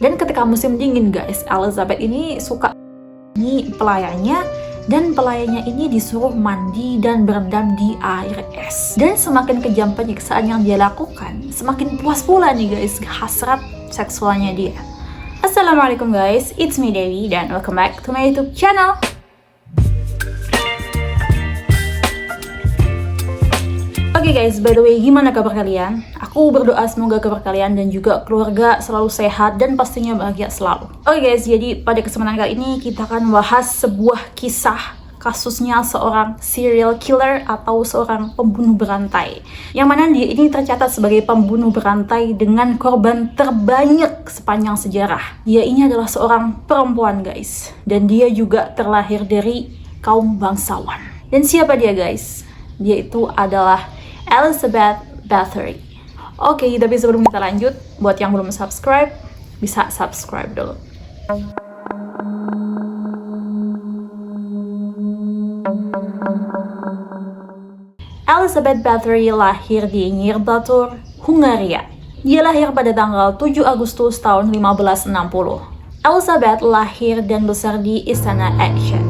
Dan ketika musim dingin guys, Elizabeth ini suka ini pelayannya, dan pelayannya ini disuruh mandi dan berendam di air es. Dan semakin kejam penyiksaan yang dia lakukan, semakin puas pula nih guys hasrat seksualnya dia. Assalamualaikum guys, it's me Dewi dan welcome back to my YouTube channel. Oke guys, by the way, gimana kabar kalian? Aku berdoa semoga kabar kalian dan juga keluarga selalu sehat dan pastinya bahagia selalu. Oke guys, jadi pada kesempatan kali ini kita akan bahas sebuah kisah kasusnya seorang serial killer atau seorang pembunuh berantai. Yang mana dia ini tercatat sebagai pembunuh berantai dengan korban terbanyak sepanjang sejarah. Dia ini adalah seorang perempuan guys, dan dia juga terlahir dari kaum bangsawan. Dan siapa dia guys? Dia itu adalah Elizabeth Bathory. Oke, tapi sebelum kita lanjut, buat yang belum subscribe, bisa subscribe dulu. Elizabeth Bathory lahir di Nyírbátor, Hungaria. Dia lahir pada tanggal 7 Agustus tahun 1560. Elizabeth lahir dan besar di Istana Eggstein.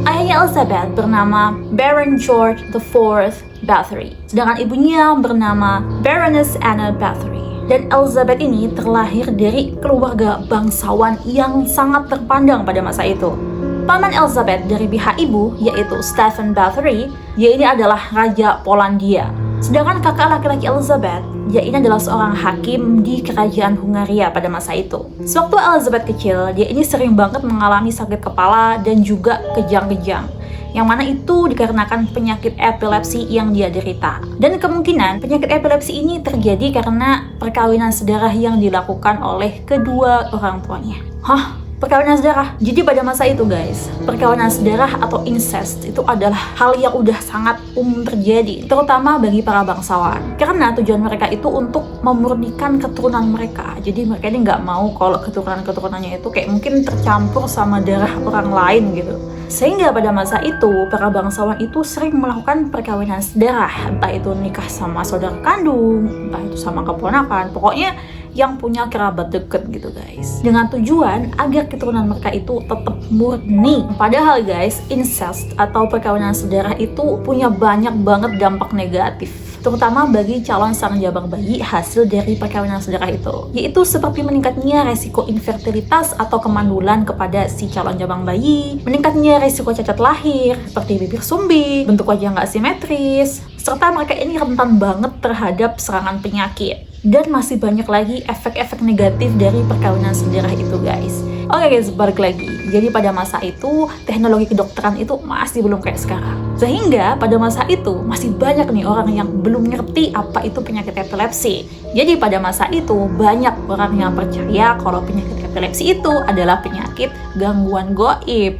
Ayahnya Elizabeth bernama Baron George IV Bathory, sedangkan ibunya bernama Baroness Anna Bathory. Dan Elizabeth ini terlahir dari keluarga bangsawan yang sangat terpandang pada masa itu. Paman Elizabeth dari pihak ibu, yaitu Stefan Bathory, dia ini adalah Raja Polandia. Sedangkan kakak laki-laki Elizabeth, dia ini adalah seorang hakim di kerajaan Hungaria pada masa itu. Sewaktu Elizabeth kecil, dia ini sering banget mengalami sakit kepala dan juga kejang-kejang, yang mana itu dikarenakan penyakit epilepsi yang dia derita. Dan kemungkinan penyakit epilepsi ini terjadi karena perkawinan sedarah yang dilakukan oleh kedua orang tuanya. Hah? Perkawinan sedarah? Jadi pada masa itu guys, perkawinan sedarah atau incest itu adalah hal yang udah sangat umum terjadi, terutama bagi para bangsawan. Karena tujuan mereka itu untuk memurnikan keturunan mereka. Jadi mereka ini nggak mau kalau keturunan-keturunannya itu kayak mungkin tercampur sama darah orang lain gitu. Sehingga pada masa itu, para bangsawan itu sering melakukan perkawinan sedarah. Entah itu nikah sama saudara kandung, entah itu sama keponakan, pokoknya yang punya kerabat deket gitu guys. Dengan tujuan agar keturunan mereka itu tetap murni. Padahal guys, incest atau perkawinan sedarah itu punya banyak banget dampak negatif, terutama bagi calon sang jabang bayi hasil dari perkawinan sedarah itu, yaitu seperti meningkatnya resiko infertilitas atau kemandulan kepada si calon jabang bayi, meningkatnya resiko cacat lahir seperti bibir sumbing, bentuk wajah nggak simetris, serta mereka ini rentan banget terhadap serangan penyakit. Dan masih banyak lagi efek-efek negatif dari perkawinan sedarah itu guys. Oke guys, balik lagi. Jadi pada masa itu teknologi kedokteran itu masih belum kayak sekarang. Sehingga pada masa itu masih banyak nih orang yang belum ngerti apa itu penyakit epilepsi. Jadi pada masa itu banyak orang yang percaya kalau penyakit epilepsi itu adalah penyakit gangguan gaib,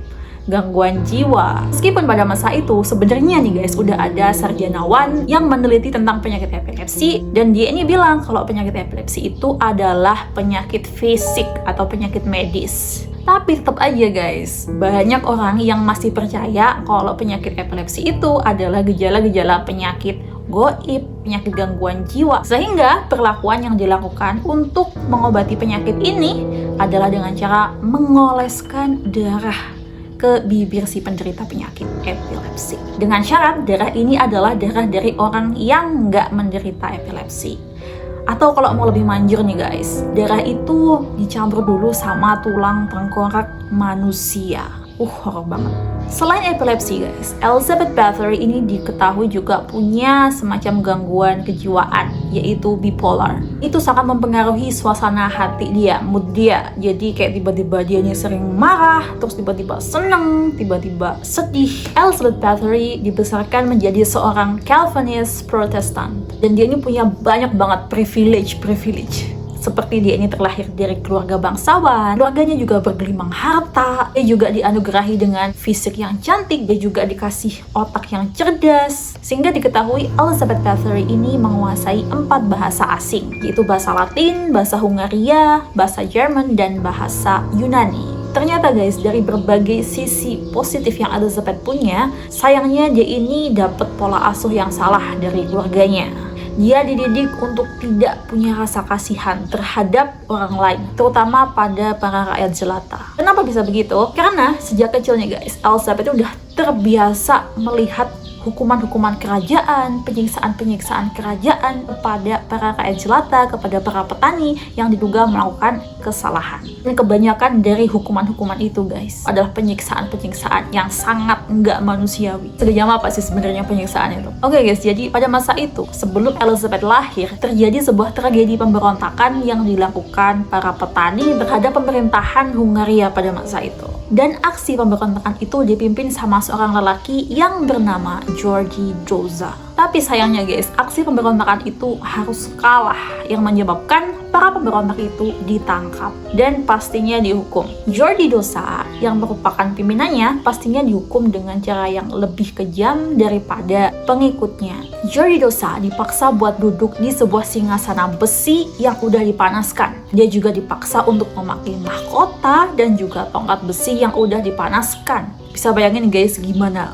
gangguan jiwa. Meskipun pada masa itu sebenarnya nih guys udah ada sarjanawan yang meneliti tentang penyakit epilepsi, dan dia ini bilang kalau penyakit epilepsi itu adalah penyakit fisik atau penyakit medis. Tapi tetap aja guys, banyak orang yang masih percaya kalau penyakit epilepsi itu adalah gejala-gejala penyakit gaib, penyakit gangguan jiwa. Sehingga perlakuan yang dilakukan untuk mengobati penyakit ini adalah dengan cara mengoleskan darah ke bibir si penderita penyakit epilepsi. Dengan syarat darah ini adalah darah dari orang yang nggak menderita epilepsi. Atau kalau mau lebih manjur nih guys, darah itu dicampur dulu sama tulang tengkorak manusia. Horor banget. Selain epilepsi guys, Elizabeth Bathory ini diketahui juga punya semacam gangguan kejiwaan, yaitu bipolar. Itu sangat mempengaruhi suasana hati dia, mood dia. Jadi kayak tiba-tiba dia ini sering marah, terus tiba-tiba seneng, tiba-tiba sedih. Elizabeth Bathory dibesarkan menjadi seorang Calvinist Protestan, dan dia ini punya banyak banget privilege. Seperti dia ini terlahir dari keluarga bangsawan, keluarganya juga bergelimang harta, dia juga dianugerahi dengan fisik yang cantik, dia juga dikasih otak yang cerdas. Sehingga diketahui Elizabeth Bathory ini menguasai 4 bahasa asing, yaitu bahasa Latin, bahasa Hungaria, bahasa Jerman, dan bahasa Yunani. Ternyata guys, dari berbagai sisi positif yang Elizabeth punya, sayangnya dia ini dapat pola asuh yang salah dari keluarganya. Dia dididik untuk tidak punya rasa kasihan terhadap orang lain, terutama pada para rakyat jelata. Kenapa bisa begitu? Karena sejak kecilnya guys, Elizabeth itu udah terbiasa melihat hukuman-hukuman kerajaan, penyiksaan-penyiksaan kerajaan kepada para rakyat jelata, kepada para petani yang diduga melakukan kesalahan. Dan kebanyakan dari hukuman-hukuman itu guys adalah penyiksaan-penyiksaan yang sangat nggak manusiawi. Segejam apa sih sebenarnya penyiksaan itu? Oke guys, jadi pada masa itu sebelum Elizabeth lahir terjadi sebuah tragedi pemberontakan yang dilakukan para petani terhadap pemerintahan Hungaria pada masa itu. Dan aksi pemberontakan itu dipimpin sama seorang lelaki yang bernama Georgi Doza. Tapi sayangnya guys, aksi pemberontakan itu harus kalah, yang menyebabkan para pemberontak itu ditangkap dan pastinya dihukum. Georgi Doza yang merupakan pimpinannya pastinya dihukum dengan cara yang lebih kejam daripada pengikutnya. Georgi Doza dipaksa buat duduk di sebuah singgasana besi yang udah dipanaskan. Dia juga dipaksa untuk memakai mahkota dan juga tongkat besi yang udah dipanaskan. Bisa bayangin guys gimana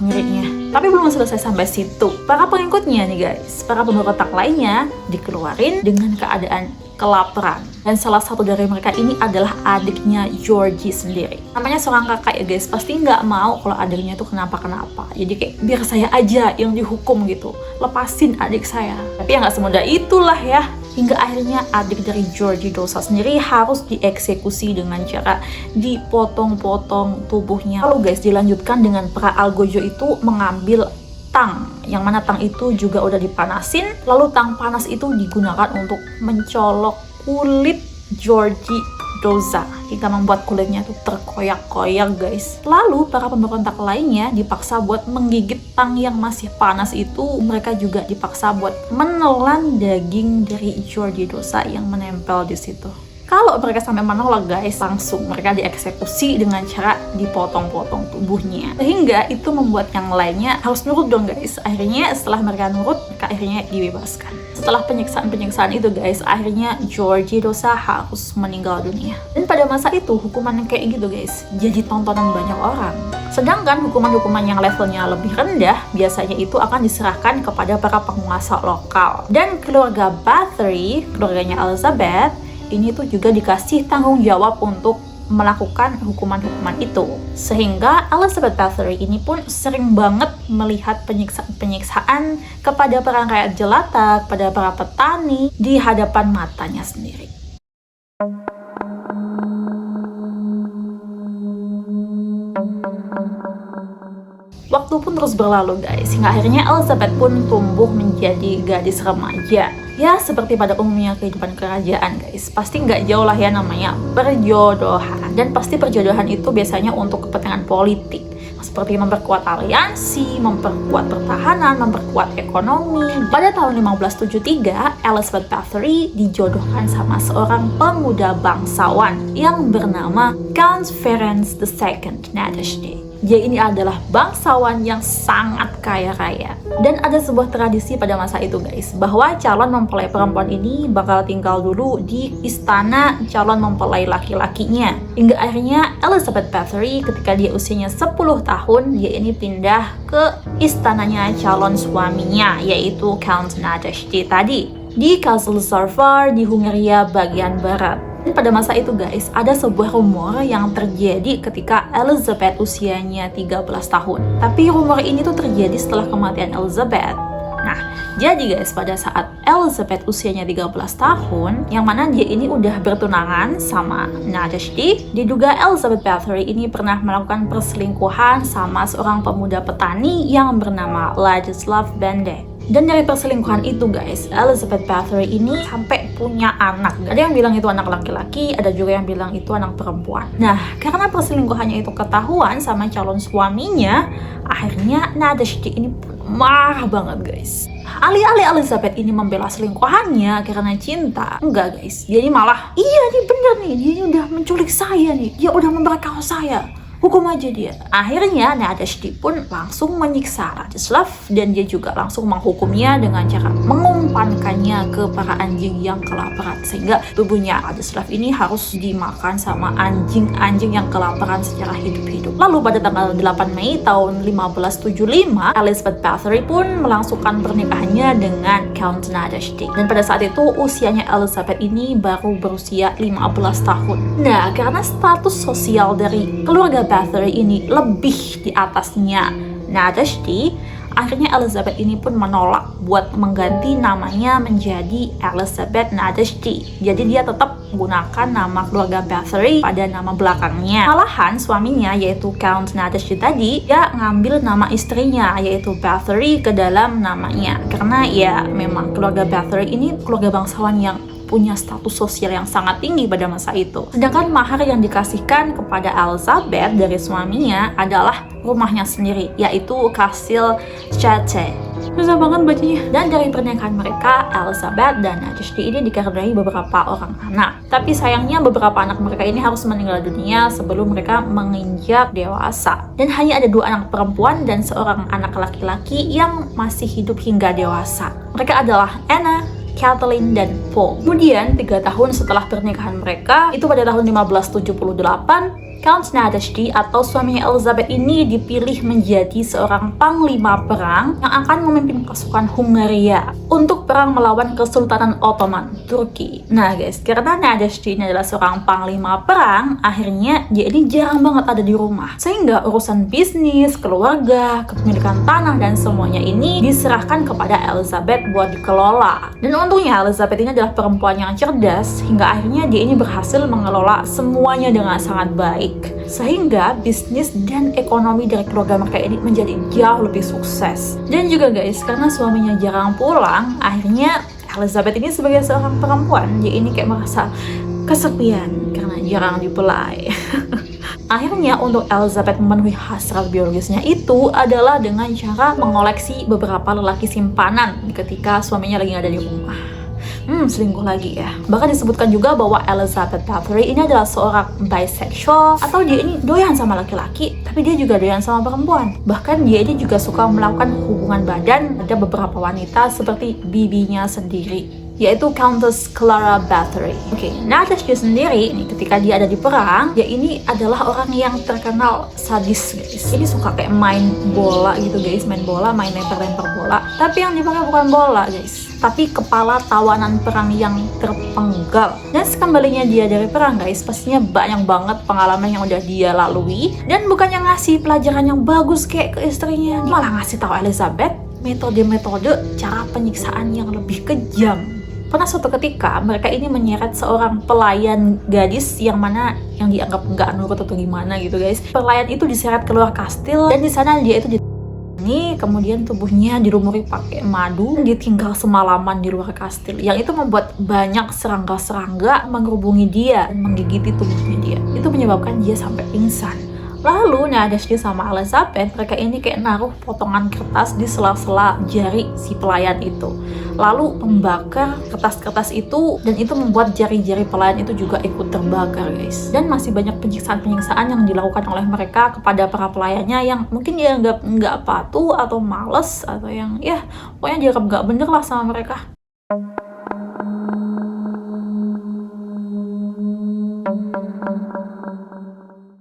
ngerinya. Tapi belum selesai sampai situ. Para pengikutnya nih guys, para pemberontak lainnya dikeluarin dengan keadaan kelaparan. Dan salah satu dari mereka ini adalah adiknya Georgi sendiri. Namanya seorang kakak ya guys, pasti nggak mau kalau adiknya tuh kenapa-kenapa. Jadi kayak biar saya aja yang dihukum gitu, lepasin adik saya. Tapi ya nggak semudah itulah ya. Hingga akhirnya adik dari Georgi Doza sendiri harus dieksekusi dengan cara dipotong-potong tubuhnya. Lalu guys, dilanjutkan dengan para algojo itu mengambil tang, yang mana tang itu juga udah dipanasin. Lalu tang panas itu digunakan untuk mencolok kulit Georgi Doza hingga membuat kulitnya tuh terkoyak-koyak guys. Lalu para pemberontak lainnya dipaksa buat menggigit tang yang masih panas itu. Mereka juga dipaksa buat menelan daging dari Georgi Doza yang menempel di situ. Kalau mereka sampai menolak guys, langsung mereka dieksekusi dengan cara dipotong-potong tubuhnya. Sehingga itu membuat yang lainnya harus nurut dong guys. Akhirnya setelah mereka nurut, mereka akhirnya dibebaskan. Setelah penyiksaan-penyiksaan itu guys, akhirnya Georgi Doza harus meninggal dunia. Dan pada masa itu hukuman yang kayak gitu guys jadi tontonan banyak orang. Sedangkan hukuman-hukuman yang levelnya lebih rendah biasanya itu akan diserahkan kepada para penguasa lokal. Dan keluarga Bathory, keluarganya Elizabeth, ini tuh juga dikasih tanggung jawab untuk melakukan hukuman-hukuman itu. Sehingga Elizabeth Bathory ini pun sering banget melihat penyiksaan kepada para rakyat jelata, kepada para petani di hadapan matanya sendiri. Waktu pun terus berlalu guys, hingga akhirnya Elizabeth pun tumbuh menjadi gadis remaja. Ya seperti pada umumnya kehidupan kerajaan guys, pasti nggak jauh lah ya namanya perjodohan. Dan pasti perjodohan itu biasanya untuk kepentingan politik, seperti memperkuat aliansi, memperkuat pertahanan, memperkuat ekonomi. Pada tahun 1573, Elizabeth Bathory dijodohkan sama seorang pemuda bangsawan yang bernama Count Ferenc II Nadezhdy. Dia ini adalah bangsawan yang sangat kaya raya. Dan ada sebuah tradisi pada masa itu guys, bahwa calon mempelai perempuan ini bakal tinggal dulu di istana calon mempelai laki-lakinya. Hingga akhirnya Elizabeth Bathory ketika dia usianya 10 tahun, dia ini pindah ke istananya calon suaminya, yaitu Count Nadezhdy tadi, di Castle Zarvar di Hungaria bagian barat. Dan pada masa itu guys, ada sebuah rumor yang terjadi ketika Elizabeth usianya 13 tahun. Tapi rumor ini tuh terjadi setelah kematian Elizabeth. Nah, jadi guys, pada saat Elizabeth usianya 13 tahun, yang mana dia ini udah bertunangan sama Nadezhdy, diduga Elizabeth Bathory ini pernah melakukan perselingkuhan sama seorang pemuda petani yang bernama Ladislav Bende. Dan dari perselingkuhan itu guys, Elizabeth Bathory ini sampai punya anak. Ada yang bilang itu anak laki-laki, ada juga yang bilang itu anak perempuan. Nah, karena perselingkuhannya itu ketahuan sama calon suaminya, akhirnya Nadezhdy ini marah banget guys. Alih-alih Elizabeth ini membela selingkuhannya karena cinta, enggak guys, dia ini malah, iya nih bener nih, dia ini udah menculik saya nih, dia udah memperkosa saya. hukum aja dia. Akhirnya Nadezhdi pun langsung menyiksa Ladislav dan dia juga langsung menghukumnya dengan cara mengumpankannya ke para anjing yang kelaparan, sehingga tubuhnya Ladislav ini harus dimakan sama anjing-anjing yang kelaparan secara hidup-hidup. Lalu pada tanggal 8 Mei tahun 1575, Elizabeth Bathory pun melangsungkan pernikahannya dengan Count Nadezhdi. Dan pada saat itu usianya Elizabeth ini baru berusia 15 tahun. Nah, karena status sosial dari keluarga Bathory ini lebih di atasnya Nadezhdi, akhirnya Elizabeth ini pun menolak buat mengganti namanya menjadi Elizabeth Nadezhdi. Jadi dia tetap menggunakan nama keluarga Bathory pada nama belakangnya. Malahan suaminya yaitu Count Nadezhdi tadi, dia ngambil nama istrinya yaitu Bathory ke dalam namanya. Karena ya memang keluarga Bathory ini keluarga bangsawan yang punya status sosial yang sangat tinggi pada masa itu. Sedangkan mahar yang dikasihkan kepada Elizabeth dari suaminya adalah rumahnya sendiri, yaitu Kastil Chate. Susah banget bacanya. Dan dari pernikahan mereka, Elizabeth dan Nadezhdi ini dikaruniai beberapa orang anak. Tapi sayangnya beberapa anak mereka ini harus meninggal dunia sebelum mereka menginjak dewasa. Dan hanya ada 2 anak perempuan dan seorang anak laki-laki yang masih hidup hingga dewasa. Mereka adalah Anna, Kathleen, dan Paul. Kemudian 3 tahun setelah pernikahan mereka, itu pada tahun 1578, Count Nadezhdi atau suaminya Elizabeth ini dipilih menjadi seorang panglima perang yang akan memimpin pasukan Hungaria untuk perang melawan Kesultanan Ottoman, Turki. Nah guys, karena Nadezhdi ini adalah seorang panglima perang, akhirnya dia ini jarang banget ada di rumah. Sehingga urusan bisnis, keluarga, kepemilikan tanah, dan semuanya ini diserahkan kepada Elizabeth buat dikelola. Dan untungnya Elizabeth ini adalah perempuan yang cerdas, hingga akhirnya dia ini berhasil mengelola semuanya dengan sangat baik. Sehingga bisnis dan ekonomi dari keluarga mereka ini menjadi jauh lebih sukses. Dan juga guys, karena suaminya jarang pulang, akhirnya Elizabeth ini sebagai seorang perempuan, dia ini kayak merasa kesepian karena jarang dipelai. Akhirnya untuk Elizabeth memenuhi hasrat biologisnya itu adalah dengan cara mengoleksi beberapa lelaki simpanan ketika suaminya lagi nggak ada di rumah. Selingkuh lagi ya. Bahkan disebutkan juga bahwa Elizabeth Bathory ini adalah seorang bisexual, atau dia ini doyan sama laki-laki tapi dia juga doyan sama perempuan. Bahkan dia ini juga suka melakukan hubungan badan pada beberapa wanita seperti bibinya sendiri, yaitu Countess Clara Bathory. Nadezhdi sendiri ini ketika dia ada di perang, dia ini adalah orang yang terkenal sadis guys. Ini suka kayak main bola gitu guys, main lempar-lempar bola. Tapi yang dipakai bukan bola guys, tapi kepala tawanan perang yang terpenggal. Dan sekembalinya dia dari perang guys, pastinya banyak banget pengalaman yang udah dia lalui. Dan bukannya ngasih pelajaran yang bagus kayak ke istrinya, malah ngasih tahu Elizabeth metode-metode cara penyiksaan yang lebih kejam. Pernah suatu ketika mereka ini menyeret seorang pelayan gadis yang mana yang dianggap nggak nurut atau gimana gitu guys. Pelayan itu diseret keluar kastil dan di sana dia itu ini kemudian tubuhnya dilumuri pakai madu, ditinggal semalaman di luar kastil. Yang itu membuat banyak serangga-serangga mengerubungi dia dan menggigiti tubuhnya dia. Itu menyebabkan dia sampai pingsan. Lalu Nadezhdi sama Elizabeth, mereka ini kayak naruh potongan kertas di sela-sela jari si pelayan itu. Lalu membakar kertas-kertas itu, dan itu membuat jari-jari pelayan itu juga ikut terbakar guys. Dan masih banyak penyiksaan-penyiksaan yang dilakukan oleh mereka kepada para pelayannya yang mungkin dia nggak patuh atau males, atau yang ya pokoknya dia nggak bener lah sama mereka.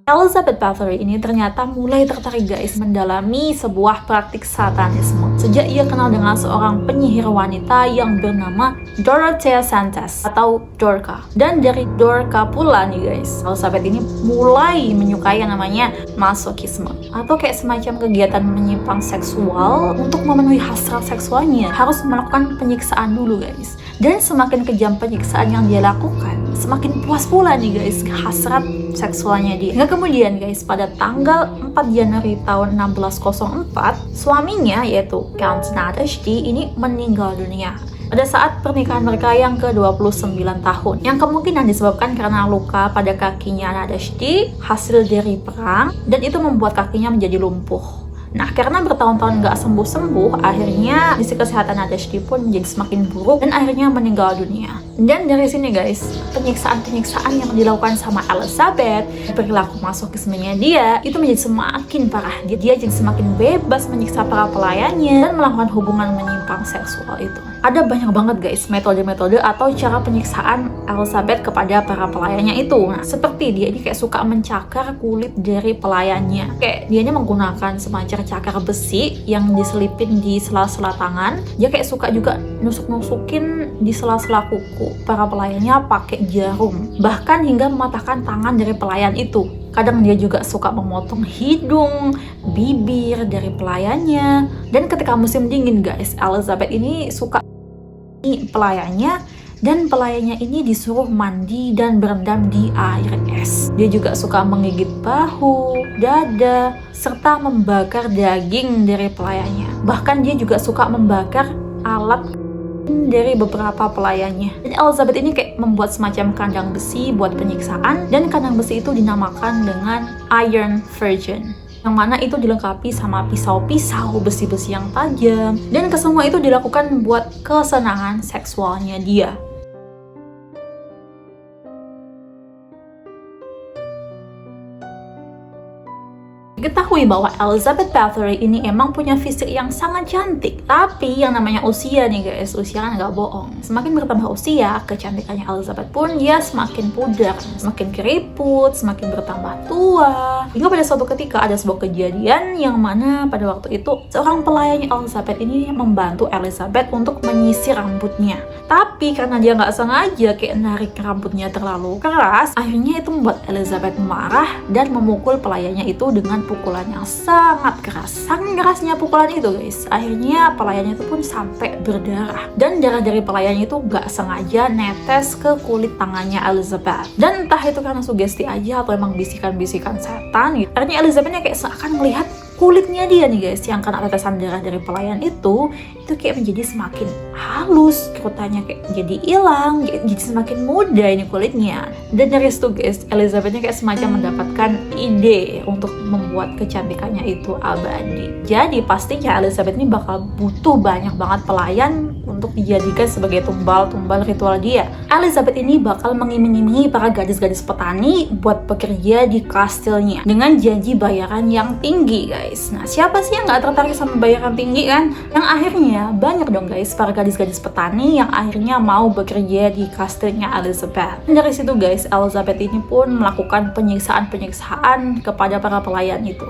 Elizabeth Bathory ini ternyata mulai tertarik guys mendalami sebuah praktik satanisme sejak ia kenal dengan seorang penyihir wanita yang bernama Dorothea Santes atau Dorka. Dan dari Dorka pula nih guys, Elizabeth ini mulai menyukai yang namanya masokisme, atau kayak semacam kegiatan menyimpang seksual untuk memenuhi hasrat seksualnya. Harus melakukan penyiksaan dulu guys. Dan semakin kejam penyiksaan yang dia lakukan, semakin puas pula nih guys hasrat seksualnya dia. Hingga kemudian guys, pada tanggal 4 Januari tahun 1604, suaminya yaitu Count Nadezhdi ini meninggal dunia pada saat pernikahan mereka yang ke-29 tahun, yang kemungkinan disebabkan karena luka pada kakinya Nadezhdi hasil dari perang, dan itu membuat kakinya menjadi lumpuh. Nah, karena bertahun-tahun nggak sembuh-sembuh, akhirnya kondisi kesehatan Nadezhdi pun menjadi semakin buruk dan akhirnya meninggal dunia. Dan dari sini guys, penyiksaan-penyiksaan yang dilakukan sama Elizabeth, perilaku masokismenya dia, itu menjadi semakin parah. Dia jadi semakin bebas menyiksa para pelayannya dan melakukan hubungan menyimpang seksual itu. Ada banyak banget guys metode-metode atau cara penyiksaan Elizabeth kepada para pelayannya itu. Nah, seperti dia ini kayak suka mencakar kulit dari pelayannya. Kayak dia ini menggunakan semacam cakar besi yang diselipin di sela-sela tangan. Dia kayak suka juga nusuk-nusukin di sela-sela kuku para pelayannya pakai jarum, bahkan hingga mematahkan tangan dari pelayan itu. Kadang dia juga suka memotong hidung, bibir dari pelayannya. Dan ketika musim dingin guys, Elizabeth ini suka pelayannya, dan pelayannya ini disuruh mandi dan berendam di air es. Dia juga suka menggigit bahu, dada, serta membakar daging dari pelayannya. Bahkan dia juga suka membakar alat dari beberapa pelayannya. Dan Elizabeth ini kayak membuat semacam kandang besi buat penyiksaan, dan kandang besi itu dinamakan dengan Iron Virgin, yang mana itu dilengkapi sama pisau-pisau besi-besi yang tajam, dan kesemua itu dilakukan buat kesenangan seksualnya dia. Diketahui bahwa Elizabeth Bathory ini emang punya fisik yang sangat cantik. Tapi yang namanya usia nih guys, usia kan nggak bohong. Semakin bertambah usia, kecantikannya Elizabeth pun ya semakin pudar, semakin keriput, semakin bertambah tua. Hingga pada suatu ketika ada sebuah kejadian yang mana pada waktu itu seorang pelayan Elizabeth ini membantu Elizabeth untuk menyisir rambutnya. Tapi karena dia nggak sengaja kayak narik rambutnya terlalu keras, akhirnya itu membuat Elizabeth marah dan memukul pelayannya itu dengan pukulan yang sangat keras. Saking kerasnya pukulan itu guys, akhirnya pelayannya itu pun sampai berdarah. Dan darah dari pelayannya itu gak sengaja netes ke kulit tangannya Elizabeth. Dan entah itu karena sugesti aja atau emang bisikan-bisikan setan gitu. Akhirnya Elizabethnya kayak seakan melihat kulitnya dia nih guys, yang kena tetesan darah dari pelayan itu kayak menjadi semakin halus, kerutannya kayak jadi hilang, jadi semakin muda ini kulitnya. Dan dari situ guys, Elizabethnya kayak semacam mendapatkan ide untuk membuat kecantikannya itu abadi. Jadi pastinya Elizabeth ini bakal butuh banyak banget pelayan untuk dijadikan sebagai tumbal-tumbal ritual dia. Elizabeth ini bakal mengiming-imingi para gadis-gadis petani buat bekerja di kastilnya dengan janji bayaran yang tinggi guys. Nah, siapa sih yang gak tertarik sama bayaran tinggi kan? Yang akhirnya banyak dong guys para gadis-gadis petani yang akhirnya mau bekerja di kastilnya Elizabeth. Dan dari situ guys, Elizabeth ini pun melakukan penyiksaan-penyiksaan kepada para pelayan itu.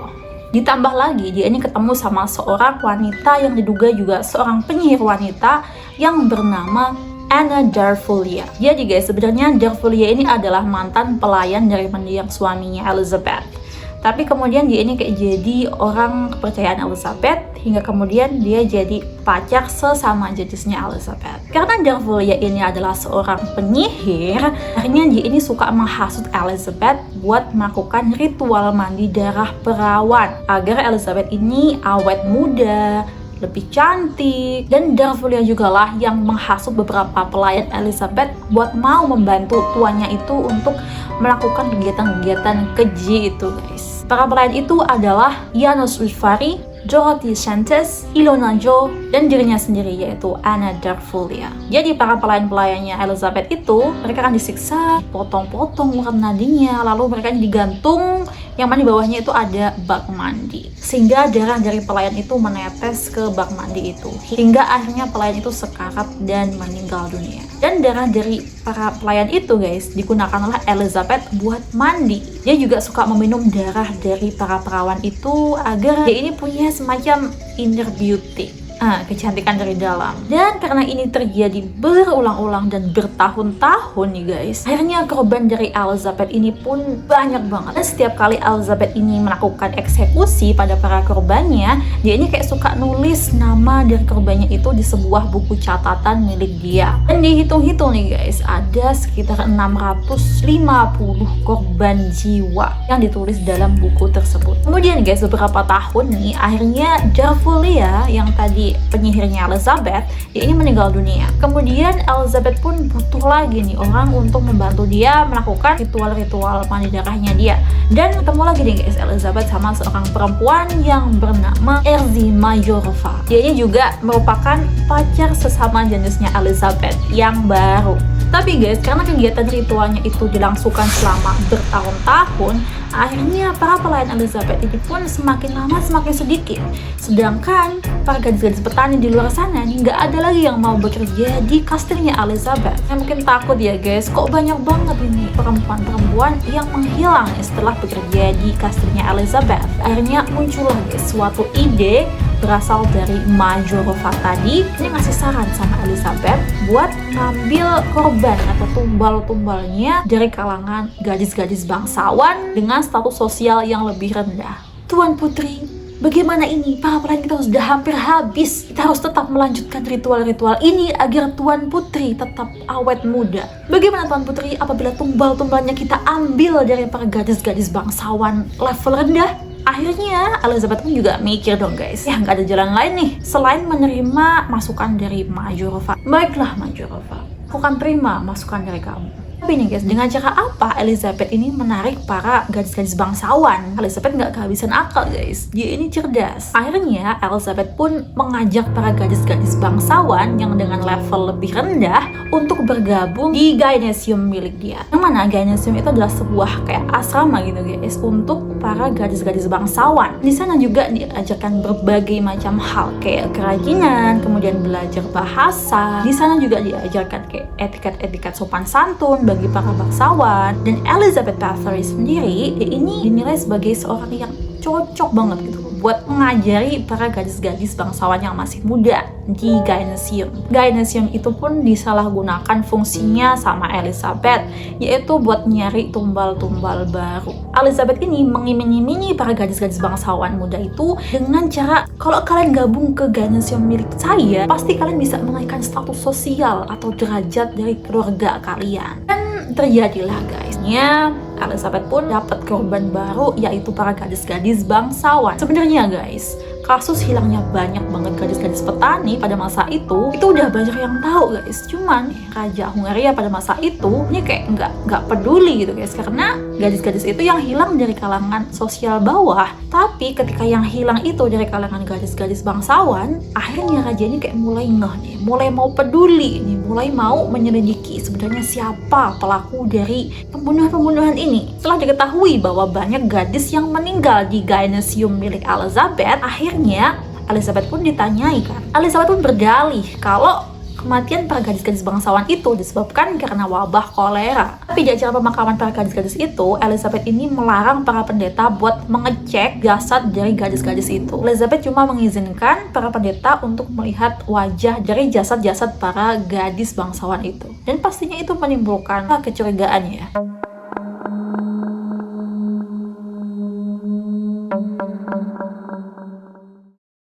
Ditambah lagi, dia ini ketemu sama seorang wanita yang diduga juga seorang penyihir wanita yang bernama Anna Darfulia. Jadi guys, sebenarnya Darfulia ini adalah mantan pelayan dari mendiang suaminya Elizabeth. Tapi kemudian dia ini kayak jadi orang kepercayaan Elizabeth, hingga kemudian dia jadi pacar sesama jenisnya Elizabeth. Karena Darfulia ini adalah seorang penyihir, akhirnya dia ini suka menghasut Elizabeth buat melakukan ritual mandi darah perawan agar Elizabeth ini awet muda, lebih cantik. Dan Darfulia juga lah yang menghasut beberapa pelayan Elizabeth buat mau membantu tuannya itu untuk melakukan kegiatan-kegiatan keji itu guys. Para pelayan itu adalah Janusz Ujvari, Dorothy Shantes, Ilona Jo, dan dirinya sendiri yaitu Anna Darfulia. Jadi para pelayan-pelayannya Elizabeth itu, mereka akan disiksa, potong-potong urat nadinya, lalu mereka digantung, yang mana di bawahnya itu ada bak mandi. Sehingga darah dari pelayan itu menetes ke bak mandi itu. Hingga akhirnya pelayan itu sekarat dan meninggal dunia. Dan darah dari para pelayan itu guys, digunakan oleh Elizabeth buat mandi. Dia juga suka meminum darah dari para perawan itu agar dia ini punya semacam inner beauty, kecantikan dari dalam. Dan karena ini terjadi berulang-ulang dan bertahun-tahun nih guys, akhirnya korban dari Elizabeth ini pun banyak banget. Dan setiap kali Elizabeth ini melakukan eksekusi pada para korbannya, dia ini kayak suka nulis nama dari korbannya itu di sebuah buku catatan milik dia. Dan dihitung-hitung nih guys, ada sekitar 650 korban jiwa yang ditulis dalam buku tersebut. Kemudian guys, beberapa tahun nih, akhirnya Darfulia yang tadi penyihirnya Elizabeth, dia ini meninggal dunia. Kemudian Elizabeth pun butuh lagi nih orang untuk membantu dia melakukan ritual-ritual mandi darahnya dia. Dan ketemu lagi nih guys, Elizabeth sama seorang perempuan yang bernama Erzy Majorova. Dia ini juga merupakan pacar sesama jenisnya Elizabeth yang baru. Tapi guys, karena kegiatan ritualnya itu dilangsungkan selama bertahun-tahun, akhirnya para pelayan Elizabeth ini pun semakin lama semakin sedikit. Sedangkan para gadis-gadis petani di luar sana nih nggak ada lagi yang mau bekerja di kastilnya Elizabeth. Saya mungkin takut ya guys, kok banyak banget ini perempuan-perempuan yang menghilang setelah bekerja di kastilnya Elizabeth. Akhirnya muncullah guys suatu ide berasal dari Majorova tadi. Ini ngasih saran sama Elizabeth buat ngambil korban atau tumbal-tumbalnya dari kalangan gadis-gadis bangsawan dengan status sosial yang lebih rendah. Tuan Putri, bagaimana ini? Para pelayan kita sudah hampir habis. Kita harus tetap melanjutkan ritual-ritual ini agar Tuan Putri tetap awet muda. Bagaimana Tuan Putri apabila tumbal-tumbalnya kita ambil dari para gadis-gadis bangsawan level rendah? Akhirnya Elizabeth pun juga mikir dong guys, ya nggak ada jalan lain nih selain menerima masukan dari Majorova. Baiklah Majorova, aku akan terima masukan dari kamu. Tapi nih guys, dengan cara apa Elizabeth ini menarik para gadis-gadis bangsawan? Elizabeth nggak kehabisan akal guys, dia ini cerdas. Akhirnya Elizabeth pun mengajak para gadis-gadis bangsawan yang dengan level lebih rendah untuk bergabung di gynecium milik dia. Yang mana gynecium itu adalah sebuah kayak asrama gitu guys untuk para gadis-gadis bangsawan. Di sana juga diajarkan berbagai macam hal kayak kerajinan, kemudian belajar bahasa. Di sana juga diajarkan kayak etiket-etiket sopan santun bagi para bangsawan. Dan Elizabeth Bathory sendiri ini dinilai sebagai seorang yang cocok banget gitu buat mengajari para gadis-gadis bangsawan yang masih muda di gynecium. Gynecium itu pun disalahgunakan fungsinya sama Elizabeth, yaitu buat nyari tumbal-tumbal baru. Elizabeth ini mengiming-imingi para gadis-gadis bangsawan muda itu dengan cara, kalau kalian gabung ke gynecium milik saya, pasti kalian bisa menaikkan status sosial atau derajat dari keluarga kalian. Dan terjadilah guys, Elizabeth pun dapat korban baru, yaitu para gadis-gadis bangsawan. Sebenarnya guys, kasus hilangnya banyak banget gadis-gadis petani pada masa itu udah banyak yang tahu guys. Cuman Raja Hungaria pada masa itu ini kayak nggak peduli gitu guys, karena gadis-gadis itu yang hilang dari kalangan sosial bawah. Tapi ketika yang hilang itu dari kalangan gadis-gadis bangsawan, akhirnya raja ini kayak mulai ngeh nih, mulai mau peduli nih, mulai mau menyelidiki sebenarnya siapa pelaku dari pembunuhan-pembunuhan ini. Setelah diketahui bahwa banyak gadis yang meninggal di gynecium milik Elizabeth, akhirnya Elizabeth pun ditanyai kan. Elizabeth pun berdalih kalau kematian para gadis-gadis bangsawan itu disebabkan karena wabah kolera. Tapi di acara pemakaman para gadis-gadis itu, Elizabeth ini melarang para pendeta buat mengecek jasad dari gadis-gadis itu. Elizabeth cuma mengizinkan para pendeta untuk melihat wajah dari jasad-jasad para gadis bangsawan itu. Dan pastinya itu menimbulkan kecurigaan ya.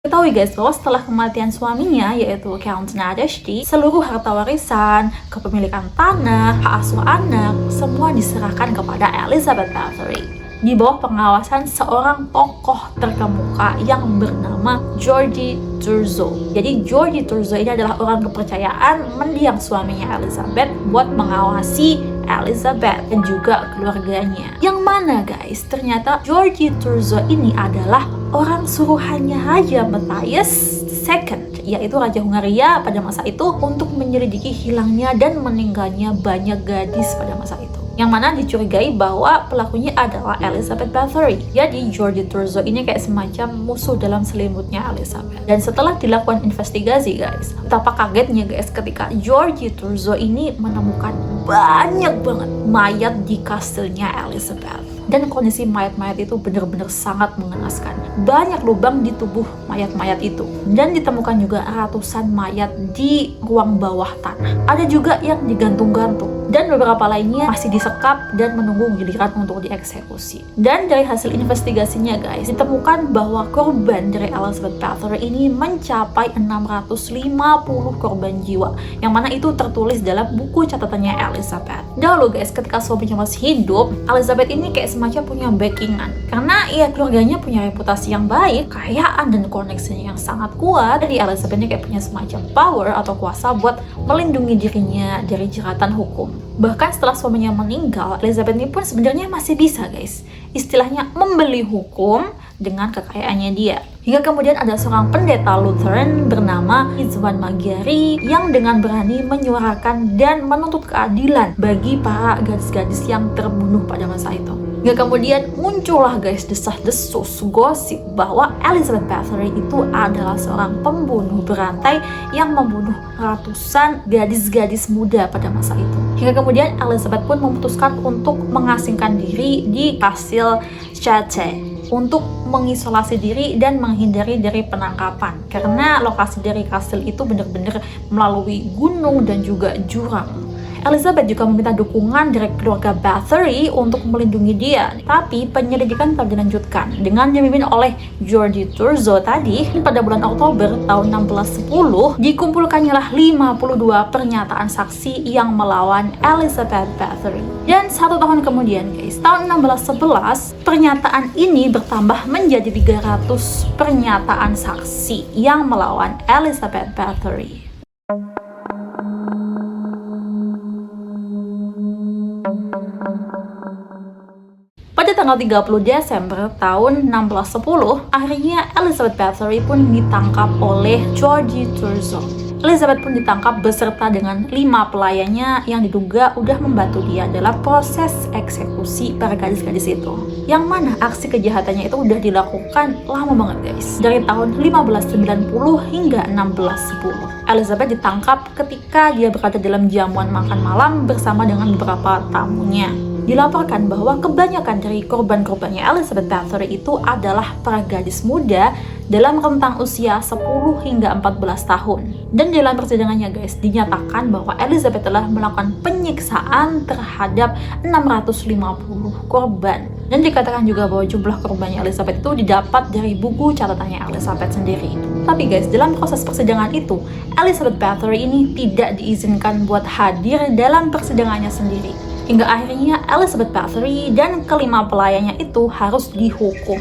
Ketahui guys bahwa setelah kematian suaminya yaitu Count Nadeshdy, seluruh harta warisan, kepemilikan tanah, hak asuh anak, semua diserahkan kepada Elizabeth Bathory di bawah pengawasan seorang tokoh terkemuka yang bernama Georgi Thurzo. Jadi Georgi Thurzo ini adalah orang kepercayaan mendiang suaminya Elizabeth buat mengawasi Elizabeth dan juga keluarganya. Yang mana guys, ternyata Georgi Thurzo ini adalah orang suruhannya Raja Matthias II, yaitu Raja Hungaria pada masa itu, untuk menyelidiki hilangnya dan meninggalnya banyak gadis pada masa itu. Yang mana dicurigai bahwa pelakunya adalah Elizabeth Bathory. Jadi Georgi Thurzo ini kayak semacam musuh dalam selimutnya Elizabeth. Dan setelah dilakukan investigasi guys, betapa kagetnya guys ketika Georgi Thurzo ini menemukan banyak banget mayat di kastilnya Elizabeth. Dan kondisi mayat-mayat itu benar-benar sangat mengenaskan. Banyak lubang di tubuh mayat-mayat itu. Dan ditemukan juga ratusan mayat di ruang bawah tanah. Ada juga yang digantung-gantung. Dan beberapa lainnya masih disekap dan menunggu giliran untuk dieksekusi. Dan dari hasil investigasinya guys, ditemukan bahwa korban dari Elizabeth Bathory ini mencapai 650 korban jiwa. Yang mana itu tertulis dalam buku catatannya Elizabeth. Dahulu guys, ketika suaminya masih hidup, Elizabeth ini kayak semacam punya backingan. Karena ya keluarganya punya reputasi yang baik, kekayaan dan koneksinya yang sangat kuat. Jadi Elizabeth ini kayak punya semacam power atau kuasa buat melindungi dirinya dari jeratan hukum. Bahkan setelah suaminya meninggal, Elizabeth ini pun sebenarnya masih bisa guys, istilahnya membeli hukum dengan kekayaannya dia. Hingga kemudian ada seorang pendeta Lutheran bernama Istvan Magyari yang dengan berani menyuarakan dan menuntut keadilan bagi para gadis-gadis yang terbunuh pada masa itu. Hingga kemudian muncullah guys desas-desus gosip bahwa Elizabeth Bathory itu adalah seorang pembunuh berantai yang membunuh ratusan gadis-gadis muda pada masa itu. Hingga kemudian Elizabeth pun memutuskan untuk mengasingkan diri di kastil Chate untuk mengisolasi diri dan menghindari dari penangkapan, karena lokasi dari kastil itu benar-benar melalui gunung dan juga jurang. Elizabeth juga meminta dukungan dari keluarga Bathory untuk melindungi dia. Tapi penyelidikan telah dilanjutkan dengan dipimpin oleh Georgie Thurzo tadi. Pada bulan Oktober tahun 1610 dikumpulkannyalah 52 pernyataan saksi yang melawan Elizabeth Bathory. Dan 1 tahun kemudian guys, tahun 1611 pernyataan ini bertambah menjadi 300 pernyataan saksi yang melawan Elizabeth Bathory. Pada tanggal 30 Desember tahun 1610, akhirnya Elizabeth Bathory pun ditangkap oleh Georgie Thurzo. Elizabeth pun ditangkap beserta dengan 5 pelayannya yang diduga udah membantu dia dalam proses eksekusi para gadis-gadis itu. Yang mana aksi kejahatannya itu udah dilakukan lama banget guys, dari tahun 1590 hingga 1610. Elizabeth ditangkap ketika dia berada dalam jamuan makan malam bersama dengan beberapa tamunya. Dilaporkan bahwa kebanyakan dari korban-korbannya Elizabeth Bathory itu adalah para gadis muda dalam rentang usia 10 hingga 14 tahun. Dan dalam persidangannya guys, dinyatakan bahwa Elizabeth telah melakukan penyiksaan terhadap 650 korban. Dan dikatakan juga bahwa jumlah korbannya Elizabeth itu didapat dari buku catatannya Elizabeth sendiri. Tapi guys, dalam proses persidangan itu, Elizabeth Bathory ini tidak diizinkan buat hadir dalam persidangannya sendiri. Hingga akhirnya Elizabeth Bathory dan kelima pelayannya itu harus dihukum.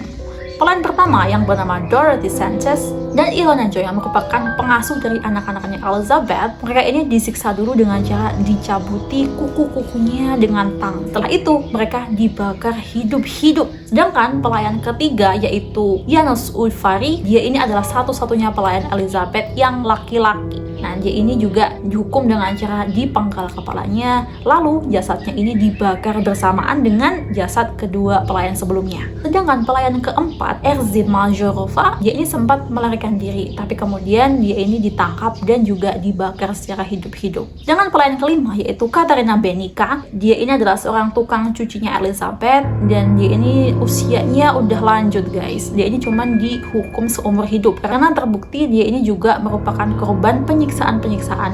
Pelayan pertama yang bernama Dorothy Sanchez dan Ilona Joy yang merupakan pengasuh dari anak-anaknya Elizabeth, mereka ini disiksa dulu dengan cara dicabuti kuku-kukunya dengan tang. Setelah itu mereka dibakar hidup-hidup. Sedangkan pelayan ketiga yaitu Janusz Ulfari, dia ini adalah satu-satunya pelayan Elizabeth yang laki-laki. Nah, dia ini juga dihukum dengan cara dipenggal kepalanya, lalu jasadnya ini dibakar bersamaan dengan jasad kedua pelayan sebelumnya. Sedangkan pelayan keempat, Erzin Majorova, dia ini sempat melarikan diri, tapi kemudian dia ini ditangkap dan juga dibakar secara hidup-hidup. Sedangkan pelayan kelima yaitu Katarina Benica, dia ini adalah seorang tukang cucinya Elizabeth dan dia ini usianya udah lanjut guys. Dia ini cuman dihukum seumur hidup karena terbukti dia ini juga merupakan korban penyiksaan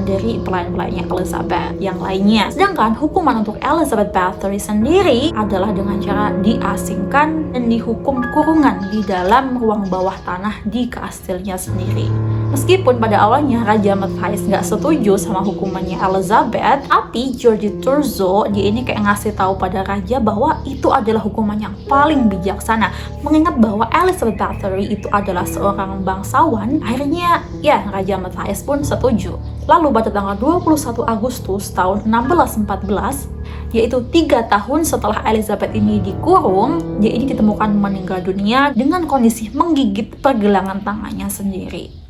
dari pelayan-pelayannya Elizabeth yang lainnya. Sedangkan hukuman untuk Elizabeth Bathory sendiri adalah dengan cara diasingkan dan dihukum kurungan di dalam ruang bawah tanah di kastilnya sendiri. Meskipun pada awalnya Raja Matthias nggak setuju sama hukumannya Elizabeth, tapi Georgie Thurzo dia ini kayak ngasih tahu pada raja bahwa itu adalah hukuman yang paling bijaksana. Mengingat bahwa Elizabeth Bathory itu adalah seorang bangsawan, akhirnya ya Raja Matthias pun setuju. Lalu pada tanggal 21 Agustus tahun 1614, yaitu 3 tahun setelah Elizabeth ini dikurung, dia ini ditemukan meninggal dunia dengan kondisi menggigit pergelangan tangannya sendiri.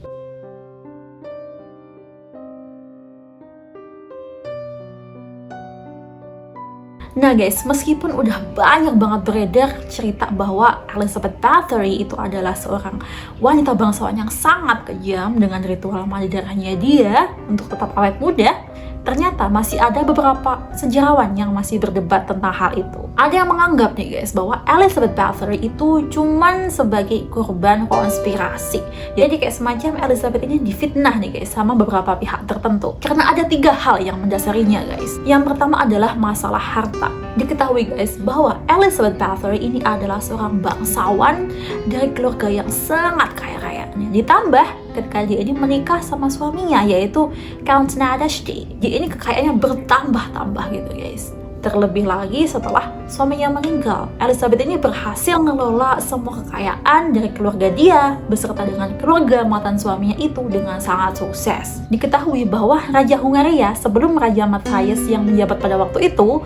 Nah guys, meskipun udah banyak banget beredar cerita bahwa Elizabeth Bathory itu adalah seorang wanita bangsawan yang sangat kejam dengan ritual mandi darahnya dia untuk tetap awet muda, ternyata masih ada beberapa sejarawan yang masih berdebat tentang hal itu. Ada yang menganggap nih guys bahwa Elizabeth Bathory itu cuman sebagai korban konspirasi. Jadi kayak semacam Elizabeth ini difitnah nih guys sama beberapa pihak tertentu. Karena ada 3 hal yang mendasarinya guys. Yang pertama adalah masalah harta. Diketahui guys bahwa Elizabeth Bathory ini adalah seorang bangsawan dari keluarga yang sangat kaya raya. Ditambah ketika dia ini menikah sama suaminya yaitu Count Nadezhdy, dia ini kekayaannya bertambah-tambah gitu guys. Terlebih lagi setelah suaminya meninggal, Elizabeth ini berhasil mengelola semua kekayaan dari keluarga dia beserta dengan keluarga mantan suaminya itu dengan sangat sukses. Diketahui bahwa Raja Hungaria sebelum Raja Matthias yang menjabat pada waktu itu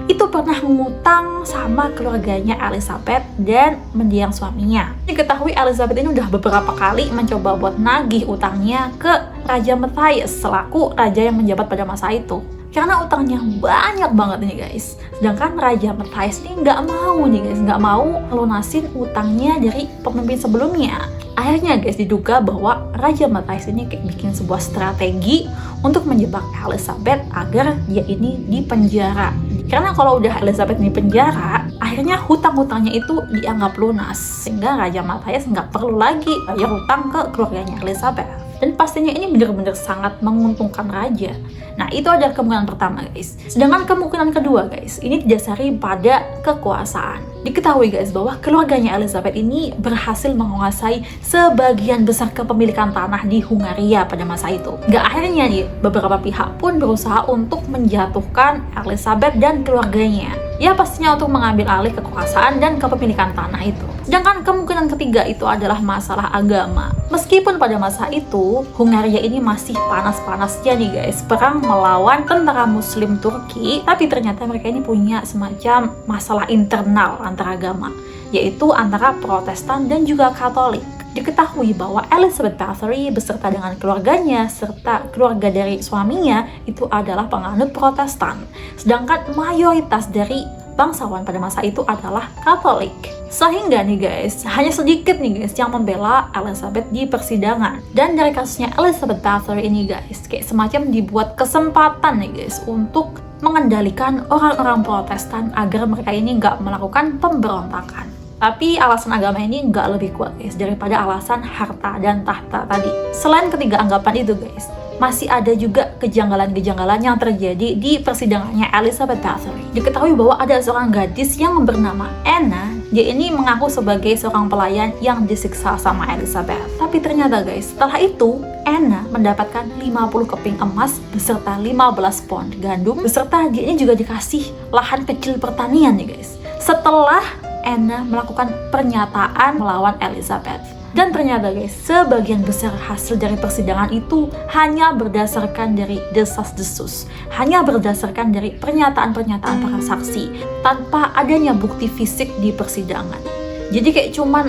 itu pernah mengutang sama keluarganya Elizabeth dan mendiang suaminya. Diketahui Elizabeth ini udah beberapa kali mencoba buat nagih utangnya ke Raja Matthias selaku raja yang menjabat pada masa itu. Karena utangnya banyak banget nih guys. Sedangkan Raja Matthias ini nggak mau melunasin utangnya dari pemimpin sebelumnya. Akhirnya guys diduga bahwa Raja Matthias ini kayak bikin sebuah strategi untuk menjebak Elizabeth agar dia ini dipenjara. Karena kalau udah Elizabeth di penjara, akhirnya hutang-hutangnya itu dianggap lunas. Sehingga Raja Matthias nggak perlu lagi bayar hutang ke keluarganya Elizabeth. Dan pastinya ini benar-benar sangat menguntungkan raja. Nah, itu adalah kemungkinan pertama guys. Sedangkan kemungkinan kedua guys, ini didasari pada kekuasaan. Diketahui guys bahwa keluarganya Elizabeth ini berhasil menguasai sebagian besar kepemilikan tanah di Hungaria pada masa itu. Gak akhirnya nih, beberapa pihak pun berusaha untuk menjatuhkan Elizabeth dan keluarganya. Ya pastinya untuk mengambil alih kekuasaan dan kepemilikan tanah itu. Sedangkan kemungkinan ketiga itu adalah masalah agama. Meskipun pada masa itu Hungaria ini masih panas-panasnya nih guys, perang melawan tentara muslim Turki, tapi ternyata mereka ini punya semacam masalah internal antara agama, yaitu antara Protestan dan juga Katolik. Diketahui bahwa Elizabeth Bathory beserta dengan keluarganya serta keluarga dari suaminya itu adalah penganut Protestan, sedangkan mayoritas dari bangsawan pada masa itu adalah Katolik. Sehingga nih guys, hanya sedikit nih guys yang membela Elizabeth di persidangan. Dan dari kasusnya Elizabeth Bathory ini guys, kayak semacam dibuat kesempatan nih guys untuk mengendalikan orang-orang Protestan agar mereka ini nggak melakukan pemberontakan. Tapi alasan agama ini nggak lebih kuat guys daripada alasan harta dan tahta tadi. Selain ketiga anggapan itu guys, masih ada juga kejanggalan-kejanggalan yang terjadi di persidangannya Elizabeth Bathory. Diketahui bahwa ada seorang gadis yang bernama Anna. Dia ini mengaku sebagai seorang pelayan yang disiksa sama Elizabeth. Tapi ternyata guys, setelah itu Anna mendapatkan 50 keping emas beserta 15 pond gandum, beserta dia ini juga dikasih lahan kecil pertanian nih guys. Setelah Anna melakukan pernyataan melawan Elizabeth. Dan ternyata guys, sebagian besar hasil dari persidangan itu hanya berdasarkan dari desas-desus, hanya berdasarkan dari pernyataan-pernyataan para saksi, tanpa adanya bukti fisik di persidangan. Jadi kayak cuman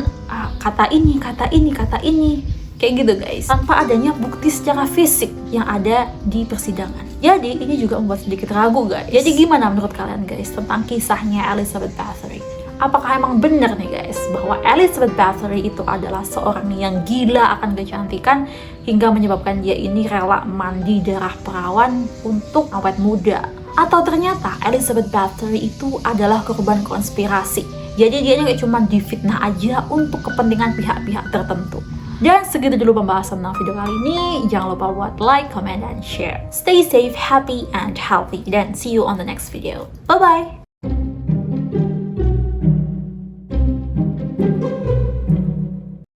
kata ini, kayak gitu guys, tanpa adanya bukti secara fisik yang ada di persidangan. Jadi ini juga membuat sedikit ragu guys. Jadi gimana menurut kalian guys tentang kisahnya Elizabeth Bathory? Apakah emang benar nih guys bahwa Elizabeth Bathory itu adalah seorang yang gila akan kecantikan hingga menyebabkan dia ini rela mandi darah perawan untuk awet muda? Atau ternyata Elizabeth Bathory itu adalah korban konspirasi? Jadi dia ini cuma difitnah aja untuk kepentingan pihak-pihak tertentu. Dan segitu dulu pembahasan tentang video kali ini. Jangan lupa buat like, comment, dan share. Stay safe, happy, and healthy. Dan see you on the next video. Bye-bye!